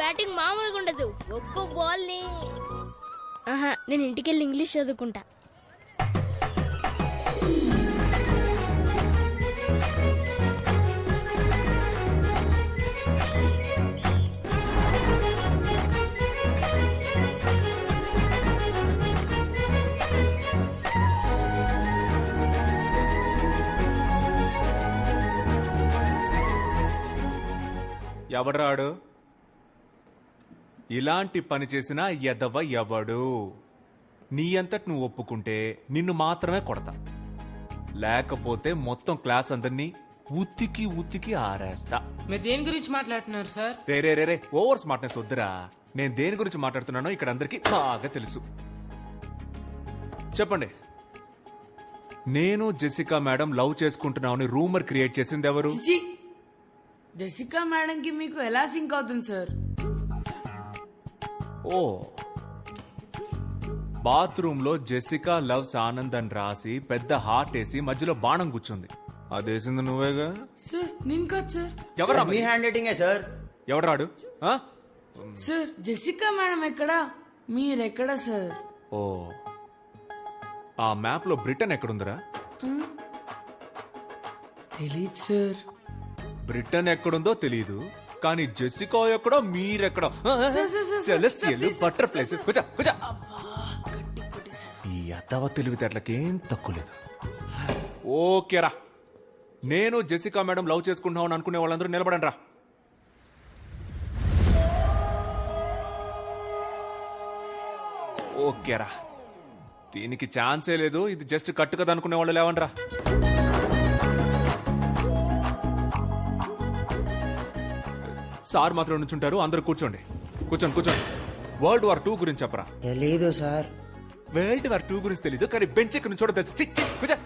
Batting మామూలుగా ఉండదు. ఒక్కో బాల్ ని నేను ఇంటికెళ్ళి ఇంగ్లీష్ చదువుకుంటా. ఎవడ్రాడు? ఇలాంటి పని చేసిన ఎదవ ఎవడు? నీ అంతటి నువ్వు ఒప్పుకుంటే నిన్ను మాత్రమే కొడతా, లేకపోతే మొత్తం క్లాస్ అందరినీ ఉత్తికి ఉత్తికి ఆరేస్తా. మీరు దేని గురించి మాట్లాడుతున్నారు సార్? రే ఓవర్ స్మార్ట్నెస్ వద్దురా. నేను దేని గురించి మాట్లాడుతున్నానో ఇక్కడ అందరికీ బాగా తెలుసు. చెప్పండి, నేను జెసికా మేడం లవ్ చేసుకుంటున్నామని రూమర్ క్రియేట్ చేసింది ఎవరు? జెసికా మేడం కి మీకు ఎలా సింక్ అవుతుంది సార్? ఓ, బాత్రూమ్ లో జెసికా లవ్స్ ఆనంద్ అని రాసి పెద్ద హార్ట్ వేసి మధ్యలో బాణం కూర్చుంది. అదేసింది నువ్వేగా? సార్ నేను కాదు సార్. ఎవరా? మీ హ్యాండ్ రైటింగే సార్. ఎవరాడు? సార్ జెసికా మేడం ఎక్కడా, మీరెక్కడా సార్? ఓ, ఆ మ్యాప్ లో బ్రిటన్ ఎక్కడుందిరా? తెలీదు సార్. బ్రిటన్ ఎక్కడుందో తెలీదు, కానీ జెసికా ఎక్కడో మీరెక్కడో. బటర్ఫ్లైస్. ఈ అత్తవ తెలివితేటలకేం తక్కువ లేదు. ఓకేరా, నేను జెసికా మేడం లవ్ చేసుకుంటున్నావు అనుకునే వాళ్ళందరూ నిలబడండి రా. ఓకేరా, దీనికి ఛాన్సే లేదు. ఇది జస్ట్ కట్టు కదా అనుకునే వాళ్ళు లేవండ్రా. సార్ మాత్రం నుంచుంటారు, అందరూ కూర్చోండి. కూర్చోండి. వరల్డ్ వార్ 2 గురించి చెప్పరా? తెలీదు సార్. వరల్డ్ వార్ 2 గురించి తెలీదు, కానీ బెంచ్ ఎక్కడి నుంచో తెలుసు. కూర్చో.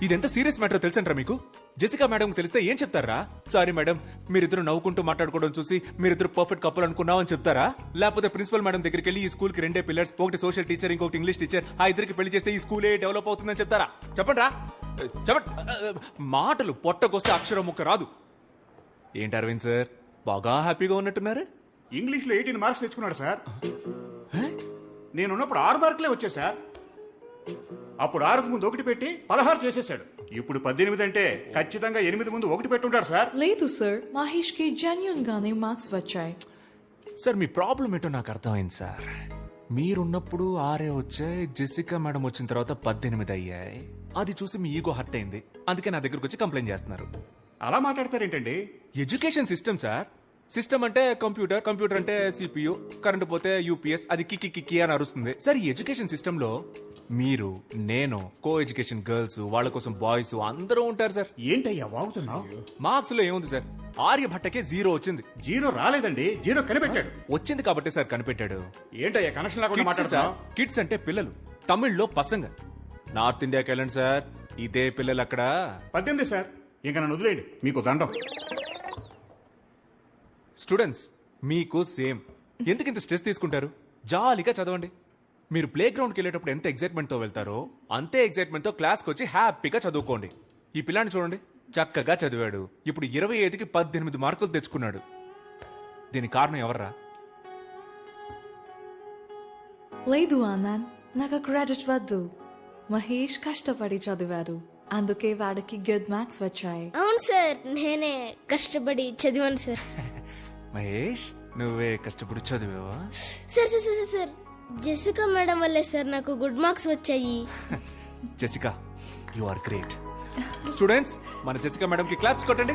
ఇదెంత సీరియస్ మ్యాటర్ తెలుసంటారా మీకు? జెసికా మేడం తెలిస్తే ఏం చెప్తారా? సారీ మేడం, మీరిద్దరు నవ్వుకుంటూ మాట్లాడుకోవడం చూసి మీరిద్దరు పర్ఫెక్ట్ కప్పులు అనుకున్నావని చెప్తారా? లేకపోతే ప్రిన్సిపల్ మేడం దగ్గరికి వెళ్ళి ఈ స్కూల్ కి 2 పిల్లర్స్, ఒకటి సోషల్ టీచర్, ఇంకొకటి ఇంగ్లీష్ టీచర్, ఆ ఇద్దరికి పెళ్లి చేస్తే ఈ స్కూలే డెవలప్ అవుతుందని చెప్తారా? చెప్పండి రా, చెప్పండి. మాటలు పొట్టకొస్తే అక్షరం ముక్క రాదు. ఏంటి అరవింద్ సార్, బాగా హ్యాపీగా ఉన్నట్టున్నారు? ఇంగ్లీష్ లో 18 మార్క్స్ తెచ్చుకున్నాడు సార్. నేనున్నప్పుడు 6 మార్కులే వచ్చాయి సార్. అప్పుడు 6కు ముందు 1 పెట్టి 16 చేసేసాడు. ఇప్పుడు 18 అంటే ఖచ్చితంగా 8 ముందు 1 పెట్టుంటాడు సార్. లేదు సార్, మహేష్ కి జెన్యూన్ గానే మార్క్స్ వచ్చాయి. సార్ మీ ప్రాబ్లం ఏంటో నాకు అర్థమైంది సార్. మీరున్నప్పుడు 6 వచ్చాయి, జెసికా మేడం వచ్చిన తర్వాత 18 అయ్యాయి. అది చూసి మీ ఈగో హర్ట్ అయింది, అందుకే నా దగ్గరకు వచ్చి కంప్లైంట్ చేస్తున్నారు. అలా మాట్లాడతారేంటండి? Education system sir. సిస్టమ్ అంటే కంప్యూటర్, కంప్యూటర్ అంటే సిపియు, కరెంట్ పోతే యూపీఎస్, అది కిక్కి కిక్కి అని అరుస్తుంది. సార్ ఈ ఎడ్యుకేషన్ సిస్టమ్ లో మీరు, నేను, కో ఎడ్యుకేషన్ గర్ల్స్, వాళ్ళ కోసం బాయ్స్ అందరూ ఉంటారు సార్. ఏంటయ్యా వాగుతున్నావు? మార్క్స్ లో ఏముంది సార్? ఆర్యభట్టకే 0 వచ్చింది. 0 రాలేదండి, 0 కనిపెట్టాడు. వచ్చింది కాబట్టి సార్ కనిపెట్టాడు. ఏంటయ్యా కనెక్షన్ లేకుండా మాట్లాడుతున్నావు? కిడ్స్ అంటే పిల్లలు, తమిళ్లో పసంగ. నార్త్ ఇండియాకి వెళ్ళండి సార్, ఇదే పిల్లలు అక్కడ. 18 సార్, ఇంకా నన్ను వదిలేయండి, మీకు దండం. స్టూడెంట్స్ మీకు సేమ్. ఎందుకు ఇంత స్ట్రెస్ తీసుకుంటారు? జాలీగా చదవండి. మీరు ప్లే గ్రౌండ్కి వెళ్ళేటప్పుడు ఎంత ఎక్సైట్మెంట్ తో వెళ్తారో అంతే ఎక్సైట్మెంట్ తో క్లాస్కి వచ్చి హ్యాపీగా చదువుకోండి. ఈ పిల్లాన్ని చూడండి, చక్కగా చదివాడు. ఇప్పుడు 25కి 18 మార్కులు తెచ్చుకున్నాడు. దీనికి కారణం ఎవర్రా? లేదు ఆనంద్, నాకు క్రెడిట్ వద్దు. మహేష్ కష్టపడి చదివాడు, అందుకే వాడికి గుడ్ మార్క్స్ వచ్చాయి. అవును సార్, నేనే కష్టపడి చదివాను సార్. మహేష్, నువ్వే కష్టపడి చదివావా? సార్ జెసికా మేడం వల్లే సార్ నాకు గుడ్ మార్క్స్ వచ్చాయి. Jessica, you are great. Students, మన జెసికా మేడం కి క్లాప్స్ కొట్టండి.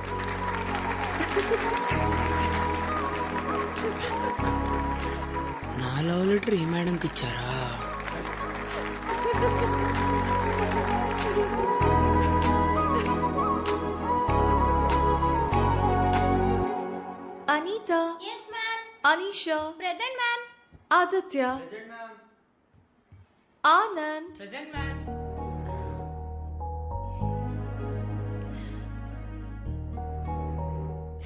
నా లవ్ లెటర్ ఈ మేడంకి ఇచ్చారా? Anita. Yes, ma'am. Anisha. Present, ma'am. Aditya. Present, ma'am. Anand. Present ma'am.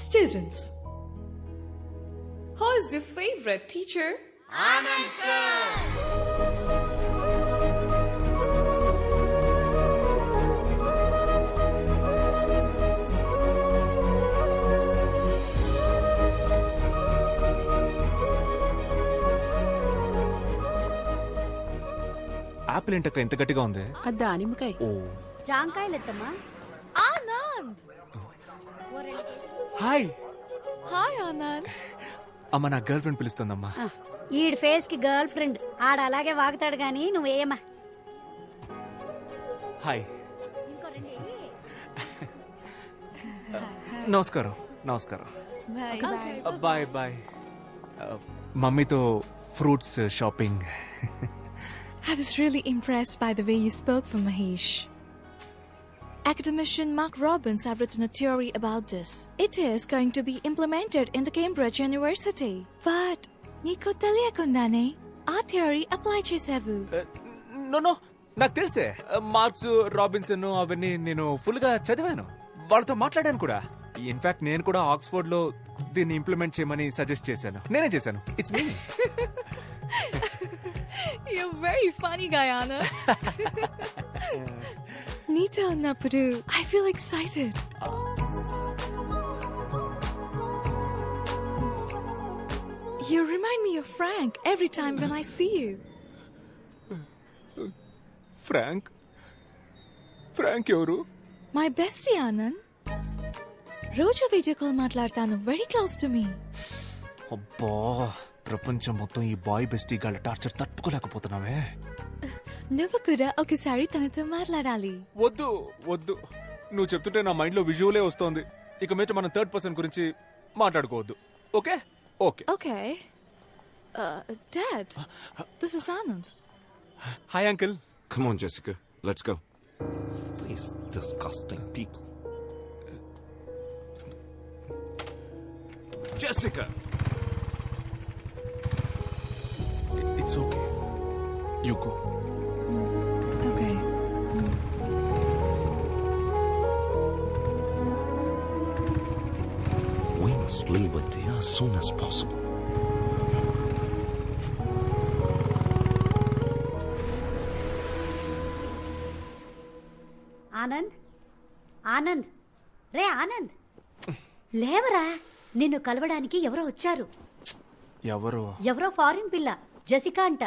Students. Who is your favorite teacher? Anand, sir. Apple ఏంటక్క ఇంత గట్టిగా ఉంది? దానిమ్మకాయ. ఓ జాంకాయలెత్తమ్మా. Anand! Hi Hi, Anand. అమ్మ, నా గర్ల్ ఫ్రెండ్ పిలుస్తుందమ్మా. ఈడి ఫేస్ కి గర్ల్ ఫ్రెండ్ ఆడ అలాగే వాగుతాడు గాని నువ్వేమా. హాయ్. నమస్కారం. నమస్కారం. Bye bye. మమ్మీతో fruits shopping. I was really impressed by the way you spoke for Mahesh. Academician Mark Robbins have written a theory about this. It is going to be implemented in the Cambridge University. But నీకు తెలియకుండానే ఆ theory apply చేసావు. No నాకు తెలుసే. Marks, Robinson అవన్నీ నేను full గా చదివాను. వాళ్ళతో మాట్లాడాను కూడా. ఇన్ఫాక్ట్ నేను కూడా ఆక్స్ఫోర్డ్ లో దీన్ని ఇంప్లిమెంట్ చేయమని సజెస్ట్ చేశాను. నేనే చేశాను. It's me. You're very funny guy, Anand. నీతో ఉన్నప్పుడు I feel excited. You remind me of Frank every time when I see you. Frank ఎవరు? My bestie, Anand. రోజు వీడియో కాల్ మాట్లాడతాను. Very close to me. అబ్బా, ప్రపంచం మొత్తం ఈ boy bestie గాళ్ళ టార్చర్ తట్టుకోలేకపోతున్నావే. నువ్వు కూడా ఒకసారి తనతో మాట్లాడాలి. వద్దు వద్దు, నువ్వు చెప్తుంటే నా మైండ్ లో విజువలే వస్తోంది. ఇక మీద మనం థర్డ్ పర్సన్ గురించి మాట్లాడుకోవద్దు. Okay okay. Okay. Dad, this is Anand. Hi uncle. Come on, Jessica. Let's go. These disgusting people. Jessica! It's okay, you go. Okay. We must leave India as soon as possible. Anand, Anand, రే ఆనంద్, లేవరా. నిన్ను కలవడానికి ఎవరో వచ్చారు. ఎవరో foreign పిల్ల, Jessica అంట.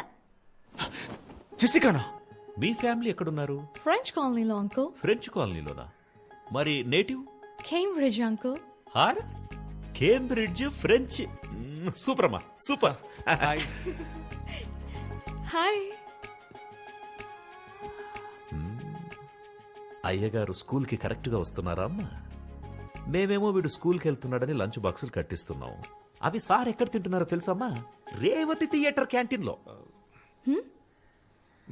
జెసికానా? మీ ఫ్యామిలీ ఎక్కడున్నారు? French colony లో uncle. ఫ్రెంచ్ కాలనీలోనా? మరి నేటివ్? Cambridge uncle. హార్ కేంబ్రిడ్జ్ ఫ్రెంచ్. సూపర్ అమ్మా, సూపర్. హాయ్. Hi. అయ్యగారు స్కూల్ కి కరెక్ట్ గా వస్తున్నారా అమ్మా? మేమేమో వీడు స్కూల్ కి వెళ్తున్నాడని లంచ్ బాక్సులు కట్టిస్తున్నాం. అవి సార్ ఎక్కడ తింటున్నారో తెలుసమ్మా? రేవతి థియేటర్ క్యాంటీన్ లో.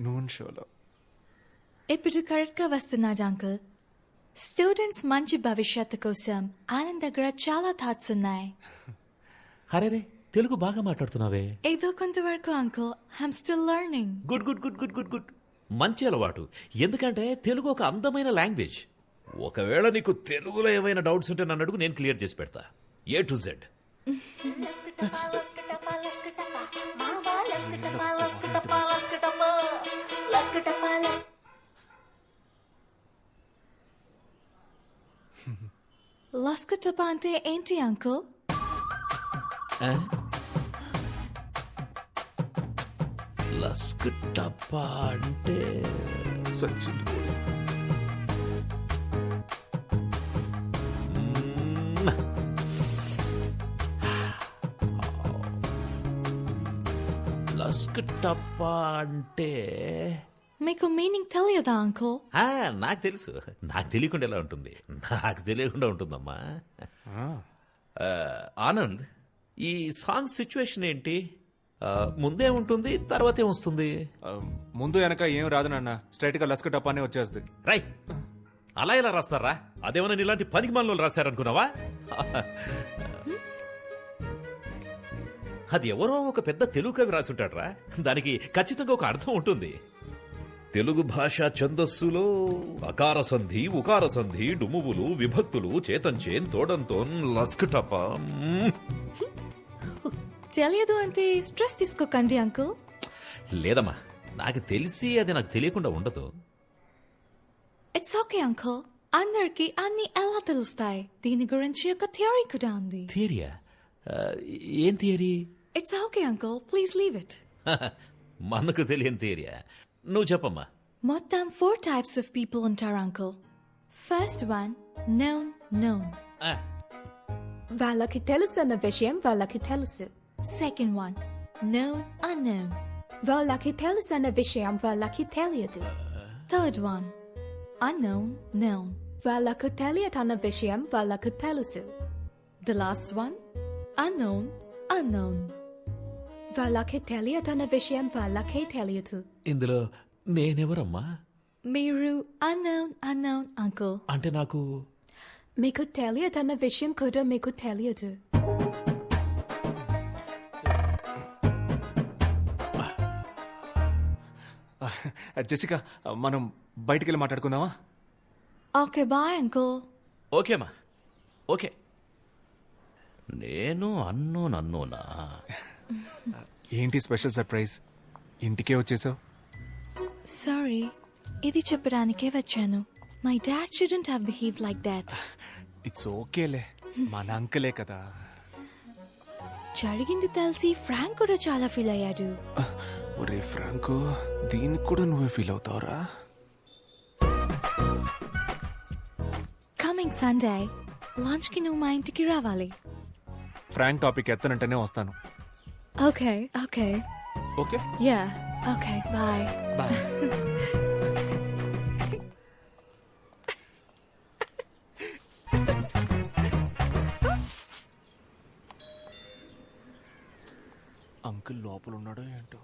నూన్ షోలో. ఇప్పుడు కరెక్ట్ గా వస్తున్నాడు అంకుల్. స్టూడెంట్స్ మంచి భవిష్యత్తు కోసం ఆనంద్ దగ్గర చాలా థాట్స్ ఉన్నాయి. అరే తెలుగు బాగా మాట్లాడుతున్నావే. ఏదో కొంతవరకు uncle. I'm still learning. Good good good good good good. మంచి అలవాటు. ఎందుకంటే తెలుగు ఒక అందమైన లాంగ్వేజ్. ఒకవేళ నీకు తెలుగులో ఏమైనా డౌట్స్ ఉంటే నన్ను అడుగు, నేను క్లియర్ చేసి పెడతా. A to Z. లస్కటప అంటే ఏంటి అంకుల్? లస్క్ టప్పా అంటే సచ్చింది. లస్క్ టప్పా అంటే మీకు మీనింగ్ తెలియదా అంకుల్? నాకు తెలుసు. నాకు తెలియకుండా ఎలా ఉంటుంది? నాకు తెలియకుండా ఉంటుందమ్మా. ఆనంద్, ఈ సాంగ్ సిచ్యువేషన్ ఏంటి? ముందే ఉంటుంది, తర్వాత ఏమొస్తుంది? ముందు వెనక ఏం రాదు నాన్న, స్ట్రైట్ గా లస్క టపానే వచ్చేస్తుంది. రై, అలా ఎలా రాస్తారా? అదేమన్నా ఇలాంటి పనికి మనలో రాశారనుకున్నావా? అది ఎవరో ఒక పెద్ద తెలుగు కవి రాసుంటాడ్రా. దానికి ఖచ్చితంగా ఒక అర్థం ఉంటుంది. తెలుగు భాష ఛందస్సులో అకార సంధి, ఉకార సంధి, డుమువులు, విభక్తులు, చేతంచేన్, తోడంతోన్, లస్కటప. తెలియదు అంటే స్ట్రెస్ తీసుకోకండి అంకుల్. లేదమ్మా, నాకు తెలిసి అది నాకు తెలియకుండా ఉండదు. It's okay uncle. అందరికి అన్ని ఎలా తెలుస్తాయి? దీని గురించి ఒక థియరీ కూడా ఉంది. థియరియా? ఏం theory? It's okay uncle, please leave it. మనకు తెలియని థియరియా? నువ్వు చెప్పమ్మా. మొత్తం 4 types of people ఉంటారు uncle. First one, known. వాళ్ళకి తెలుసన్న విషయం వాళ్ళకి తెలుసు. Second one, unknown. వాళ్ళకి తెలుసన్న విషయం వాళ్ళకి తెలియదు. Third one, known. వాళ్ళకు తెలియదన్న విషయం వాళ్ళకు తెలుసు. The last one, unknown. వాళ్ళకి తెలియదన్న విషయం వాళ్ళకే తెలియదు. ఇందులో నేనెవరమ్మా? మీరు unknown uncle. అంటే నాకు మీకు తెలియదన్న విషయం కూడా మీకు తెలియదు. జెసికా, మనం బయటికి వెళ్ళి మాట్లాడుకుందామా? Okay, bye uncle. ఓకేమ్మా, ఓకే. నేను అన్నోనా? ఏంటి స్పెషల్ సర్ప్రైజ్? ఇంటికే వచ్చేసావు? Sorry, ఇది చెప్పడానికే వచ్చాను. My dad shouldn't have behaved like that. It's ఓకేలే, మన అంకలే కదా. జరిగింది తెలిసి ఫ్రాంక్ కూడా చాలా ఫీల్ అయ్యాడు. ఒరే ఫ్రాంకు, దీనికి కూడా నువ్వే ఫీల్ అవుతావురా? కమింగ్ సండే లంచ్ కి నువ్వు మా ఇంటికి రావాలి. ఫ్రాంక్ టాపిక్ ఎత్తనంటేనే వస్తాను. Okay okay, yeah okay, bye. Bye. Uncle లోపల ఉన్నాడో ఏంటో.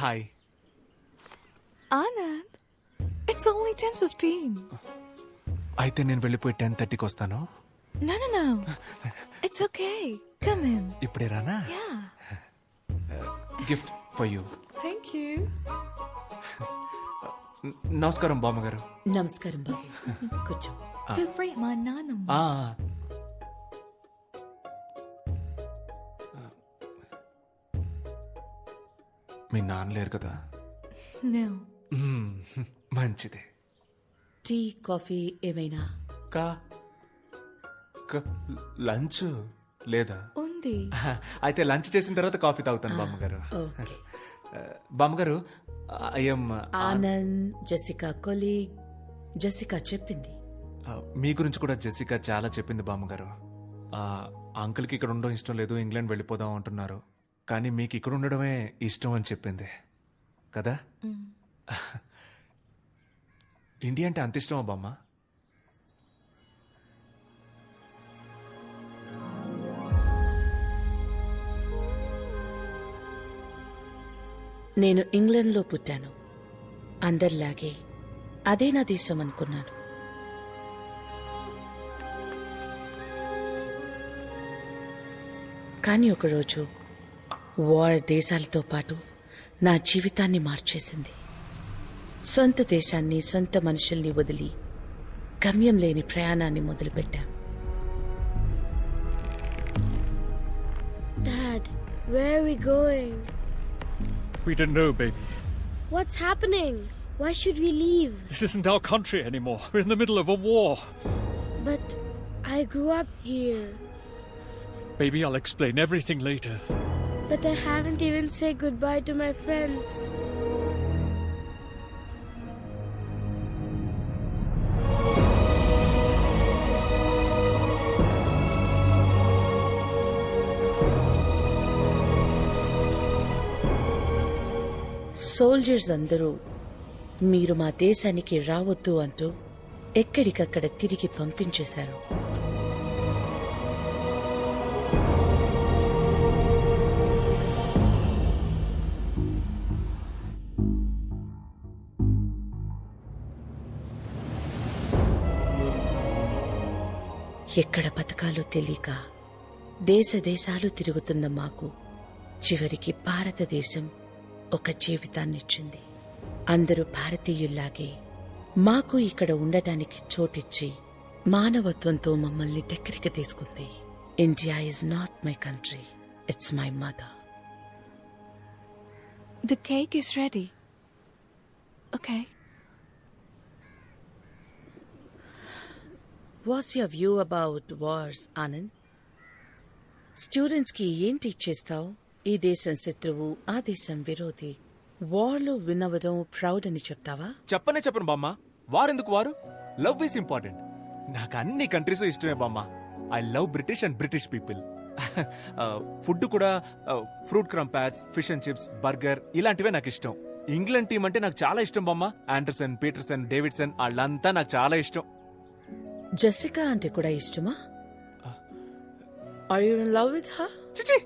హాయ్. Anand, it's only 10:15. అయితే నేను వెళ్ళిపోయి 10:30కి వస్తాను. No. It's okay. Come in. ఇప్పుడే రానా? Yeah. Gift for you. Thank you. నమస్కారం బామ్మగారు. నమస్కారం బాబు, కూర్చో. Feel free. మా నాన్నమ్మ. మీ నాన్న లేరు కదా? No. మంచిదే. టీ, కాఫీ ఏమైనా? లంచ్ లేదా? ఉంది. అయితే లంచ్ చేసిన తర్వాత కాఫీ తాగుతాను బామ్మగారు. ఓకే. బామ్మగారు, I'm Anand, Jessica colleague. Jessica చెప్పింది. మీ గురించి కూడా జెసికా చాలా చెప్పింది బామ్మగారు. అంకుల్కి ఇక్కడ ఉండడం ఇష్టం లేదు, ఇంగ్లాండ్ వెళ్ళిపోదాం అంటున్నారు. కానీ మీకు ఇక్కడ ఉండడమే ఇష్టం అని చెప్పింది కదా? ఇండియా అంటే అంత ఇష్టమా బామ్మ? నేను ఇంగ్లాండ్లో పుట్టాను. అందరిలాగే అదే నా దేశం అనుకున్నాను. కానీ ఒకరోజు వార్ దేశాలతో పాటు నా జీవితాన్ని మార్చేసింది. సొంత దేశాన్ని, సొంత మనుషుల్ని వదిలి గమ్యం లేని ప్రయాణాన్ని మొదలుపెట్టాం. Dad, where are we going? We don't know, baby. What's happening? Why should we leave? This isn't our country anymore. We're in the middle of a war. But I grew up here. Baby, I'll explain everything later. But I haven't even said goodbye to my friends. Soldiers అందరూ మీరు మా దేశానికి రావద్దు అంటూ ఎక్కడికక్కడ తిరిగి పంపించేశారు. ఎక్కడ బతకాలో తెలియక దేశాలు తిరుగుతున్న మాకు చివరికి భారతదేశం ఒక జీవితాన్నిచ్చింది. అందరూ భారతీయుల్లాగే మాకు ఇక్కడ ఉండటానికి చోటిచ్చి మానవత్వంతో మమ్మల్ని దగ్గరికి తీసుకుంది. India is not my country, it's my mother. The cake is ready. Okay. What's your view about wars, Anand? Students కి ఏం టీచ్ చేస్తావు? ఈ దేశం శత్రువు, ఆ దేశం విరోధి. వార్లో విన్ అవ్వడం ప్రౌడ్ అని చెప్తావా? చెప్పను బామ్మ. వారెందుకు వారు? Love is important. నాకు అన్ని కంట్రీస్ ఇష్టమే బామ్మ. I love British and British people. Food కూడా fruit crumpets, fish and chips, burger ఇలాంటివే నాకు ఇష్టం. ఇంగ్లాండ్ టీం అంటే నాకు చాలా ఇష్టం బామ్మ. ఆండర్సన్, పీటర్సన్, డేవిడ్సన్ వాళ్ళంతా నాకు చాలా ఇష్టం. జెసికా అంటే కూడా ఇష్టమా? Are you in love with her? చిచి